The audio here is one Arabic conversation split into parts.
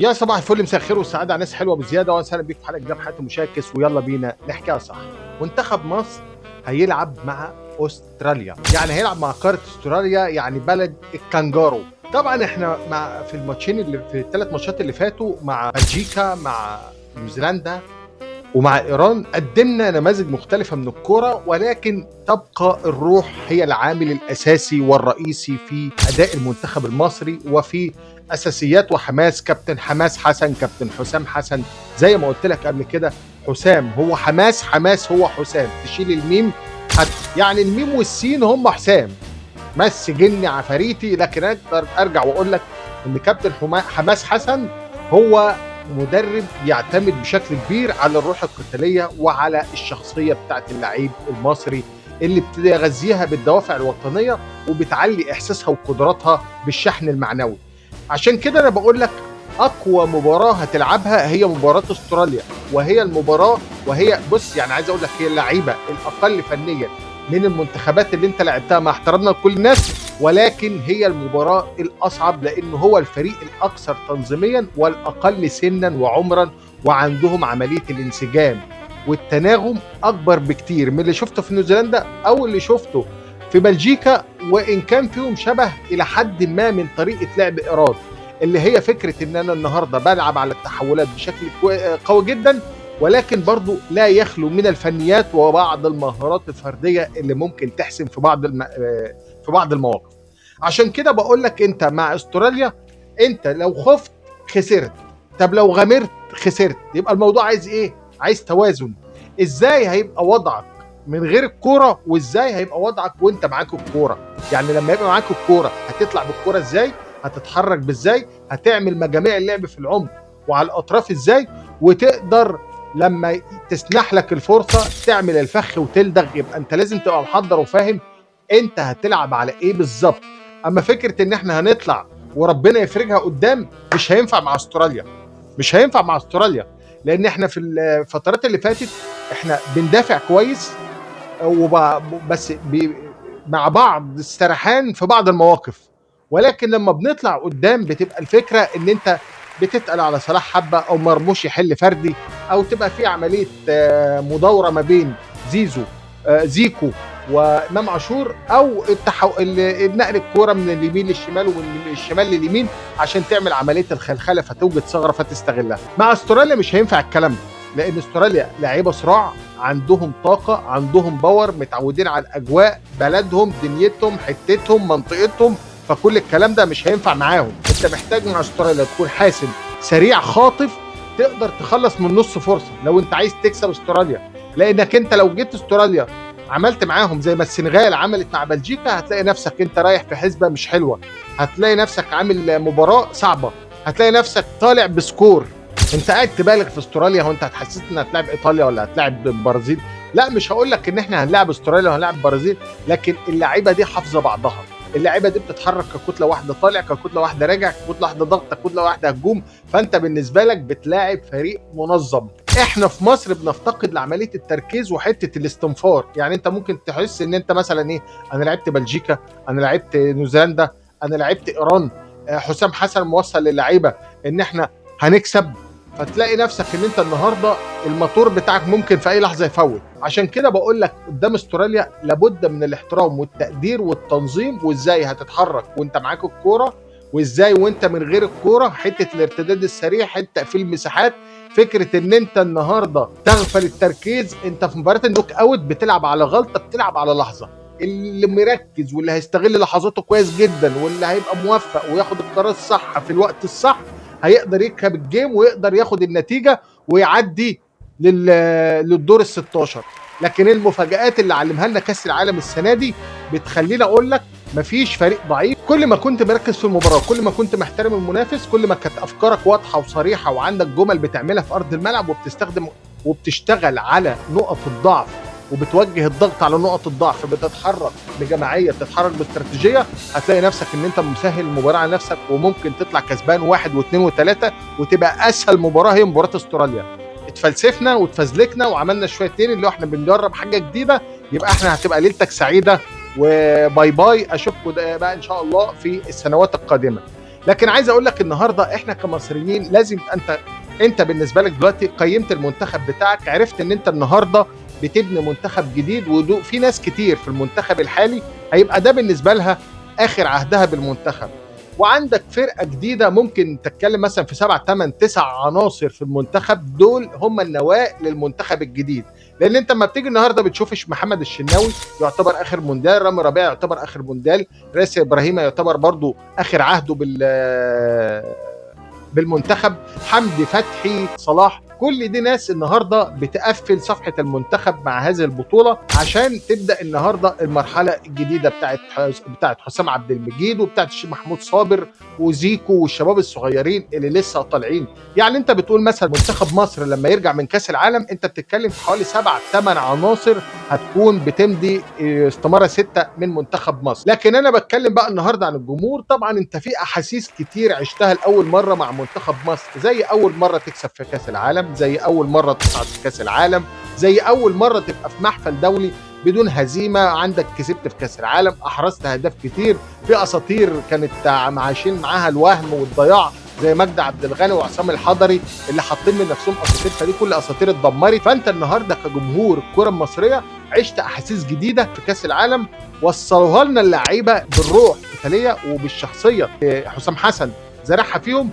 يا صباح الفل، مساء الخير والسعاده على ناس حلوه بزياده، وسهلا بيك في حلقه جديده في حياه مشاكس. ويلا بينا نحكيها صح. منتخب مصر هيلعب مع استراليا، يعني هيلعب مع قاره استراليا، يعني بلد الكانجارو. طبعا احنا في الماتشين اللي في الثلاث ماتشات اللي فاتوا مع بلجيكا، مع نيوزيلندا، ومع ايران، قدمنا نماذج مختلفه من الكوره، ولكن تبقى الروح هي العامل الاساسي والرئيسي في اداء المنتخب المصري وفي اساسيات وحماس كابتن حماس حسن، كابتن حسام حسن. زي ما قلت لك قبل كده، حسام هو حماس، حماس هو حسام. تشيل الميم يعني الميم والسين هم حسام، مس جني عفاريتي. لكن اقدر ارجع واقول لك ان كابتن حماس حسن هو مدرب يعتمد بشكل كبير على الروح القتاليه وعلى الشخصيه بتاعت اللعيب المصري، اللي بتغذيها بالدوافع الوطنيه وبتعلي احساسها وقدراتها بالشحن المعنوي. عشان كده انا بقول لك اقوى مباراه هتلعبها هي مباراه استراليا، وهي المباراه، وهي بص يعني عايز اقول لك هي اللعيبه الاقل فنيا من المنتخبات اللي انت لعبتها، مع احترامنا لكل الناس، ولكن هي المباراه الاصعب، لانه هو الفريق الاكثر تنظيميا والاقل سنا وعمرا، وعندهم عمليه الانسجام والتناغم اكبر بكتير من اللي شفته في نيوزيلندا او اللي شفته في بلجيكا، وان كان فيهم شبه الى حد ما من طريقه لعب ايران، اللي هي فكره ان انا النهارده بلعب على التحولات بشكل قوي جدا، ولكن برضو لا يخلو من الفنيات وبعض المهارات الفرديه اللي ممكن تحسم في بعض المواقف. عشان كده بقول لك انت مع استراليا، انت لو خفت خسرت، طب لو غامرت خسرت. يبقى الموضوع عايز ايه؟ عايز توازن. ازاي هيبقى وضعك من غير الكوره، وازاي هيبقى وضعك وانت معاك الكوره؟ يعني لما يبقى معاك الكوره هتطلع بالكوره ازاي؟ هتتحرك بازاي؟ هتعمل مجاميع اللعب في العمق وعلى الاطراف ازاي؟ وتقدر لما تسنح لك الفرصه تعمل الفخ وتلدغ. يبقى انت لازم تبقى محضر وفاهم انت هتلعب على ايه بالظبط. اما فكره ان احنا هنطلع وربنا يفرجها قدام، مش هينفع مع استراليا، مش هينفع مع استراليا، لان احنا في الفترات اللي فاتت احنا بندافع كويس بس مع بعض السرحان في بعض المواقف، ولكن لما بنطلع قدام بتبقى الفكره ان انت بتتقل على صلاح حبه، او مرموش يحل فردي، او تبقى في عمليه مداوره ما بين زيكو وامام عاشور، او نقل الكوره من اليمين للشمال ومن الشمال لليمين عشان تعمل عمليه الخلخله فتوجد ثغره فتستغلها. مع استراليا مش هينفع الكلام ده، لان استراليا لعيبه صراع، عندهم طاقه، عندهم باور، متعودين على الاجواء، بلدهم، دنيتهم، حتتهم، منطقتهم، فكل الكلام ده مش هينفع معاهم. انت محتاج مع استراليا تكون حاسم، سريع، خاطف، تقدر تخلص من نص فرصه لو انت عايز تكسب استراليا. لانك انت لو جيت استراليا عملت معاهم زي ما السنغال عملت مع بلجيكا، هتلاقي نفسك انت رايح في حسبه مش حلوه، هتلاقي نفسك عامل مباراه صعبه، هتلاقي نفسك طالع بسكور. انت قاعد تبالغ في استراليا، هو انت هتحسسني ان هتلاعب ايطاليا ولا هتلاعب البرازيل؟ لا، مش هقول لك ان احنا هنلاعب استراليا وهنلاعب البرازيل، لكن اللعيبه دي حافظه بعضها، اللعيبه دي بتتحرك ككتله واحده طالع، ككتله واحده راجع، ككتله واحده ضغط، ككتله واحده هجوم، فانت بالنسبه لك بتلاعب فريق منظم. احنا في مصر بنفتقد لعمليه التركيز وحته الاستنفار. يعني انت ممكن تحس ان انت مثلا ايه، انا لعبت بلجيكا، انا لعبت نيوزيلندا، انا لعبت ايران، حسام حسن موصل للعيبه ان احنا هنكسب، فتلاقي نفسك ان انت النهارده الموتور بتاعك ممكن في اي لحظه يفوت. عشان كده بقول لك قدام استراليا لابد من الاحترام والتقدير والتنظيم، وازاي هتتحرك وانت معاك الكوره، وازاي وانت من غير الكوره، حته الارتداد السريع، حته تقفيل المساحات، فكره ان انت النهارده تغفل التركيز. انت في مباراه النوك اوت بتلعب على غلطه، بتلعب على لحظه. اللي مركز واللي هيستغل لحظاته كويس جدا واللي هيبقى موفق وياخد القرار الصح في الوقت الصح، هيقدر يركب الجيم ويقدر ياخد النتيجه ويعدي للدور ال 16. لكن المفاجآت اللي علمها لنا كاس العالم السنه دي بتخليني اقول لك مفيش فريق ضعيف. كل ما كنت مركز في المباراه، كل ما كنت محترم المنافس، كل ما كانت افكارك واضحه وصريحه، وعندك جمل بتعملها في ارض الملعب، وبتستخدم وبتشتغل على نقط الضعف، وبتوجه الضغط على نقط الضعف، بتتحرك بجماعيه، بتتحرك باستراتيجيه، هتلاقي نفسك ان انت مسهل المباراه على نفسك، وممكن تطلع كسبان 1 و2 و3، وتبقى اسهل مباراه هي مباراه استراليا. اتفلسفنا واتفزلكنا وعملنا شويه تاني اللي هو احنا بنجرب حاجه جديده، يبقى احنا هتبقى ليلتك سعيده، وباي باي، اشوفكم بقى ان شاء الله في السنوات القادمه. لكن عايز اقول لك النهارده احنا كمصريين لازم انت بالنسبه لك دلوقتي قيمت المنتخب بتاعك، عرفت ان انت النهارده بتبني منتخب جديد، وفي ناس كتير في المنتخب الحالي هيبقى ده بالنسبه لها اخر عهدها بالمنتخب، وعندك فرقه جديده ممكن تتكلم مثلا في 7 8 9 عناصر في المنتخب، دول هم النواه للمنتخب الجديد. لان انت لما بتيجي النهارده بتشوفش محمد الشناوي يعتبر اخر مونديال، رامي ربيعه يعتبر اخر مونديال، راسي ابراهيم يعتبر برضو اخر عهده بالمنتخب، حمدي فتحي، صلاح، كل دي ناس النهارده بتقفل صفحه المنتخب مع هذه البطوله عشان تبدا النهارده المرحله الجديده بتاعت حسام عبد المجيد وبتاعت الشيخ محمود صابر وزيكو والشباب الصغيرين اللي لسه طالعين. يعني انت بتقول مثلا منتخب مصر لما يرجع من كاس العالم انت بتتكلم في حوالي 7 8 عناصر هتكون بتمضي استماره 6 من منتخب مصر. لكن انا بتكلم بقى النهارده عن الجمهور. طبعا انت في احاسيس كتير عشتها لاول مره مع منتخب مصر، زي اول مره تكسب في كاس العالم، زي اول مره تصعد في كاس العالم، زي اول مره تبقى في محفل دولي بدون هزيمه، عندك كسبت في كاس العالم، احرزت اهداف كتير، في اساطير كانت عايشين معاها الوهم والضياع زي مجدي عبد الغني وعصام الحضري اللي حاطين من نفسهم اساطير، فدي كل اساطير اتدمرت. فانت النهارده كجمهور الكره المصريه عشت احاسيس جديده في كاس العالم وصلوها لنا اللعيبه بالروح القتاليه وبالشخصيه. حسام حسن زرعها فيهم.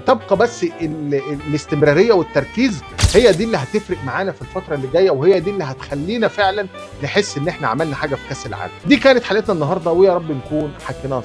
تبقى بس الاستمراريه والتركيز هي دي اللي هتفرق معانا في الفتره اللي جايه، وهي دي اللي هتخلينا فعلا نحس ان احنا عملنا حاجه في كاس العالم. دي كانت حلقتنا النهارده، ويا رب نكون حكيناها.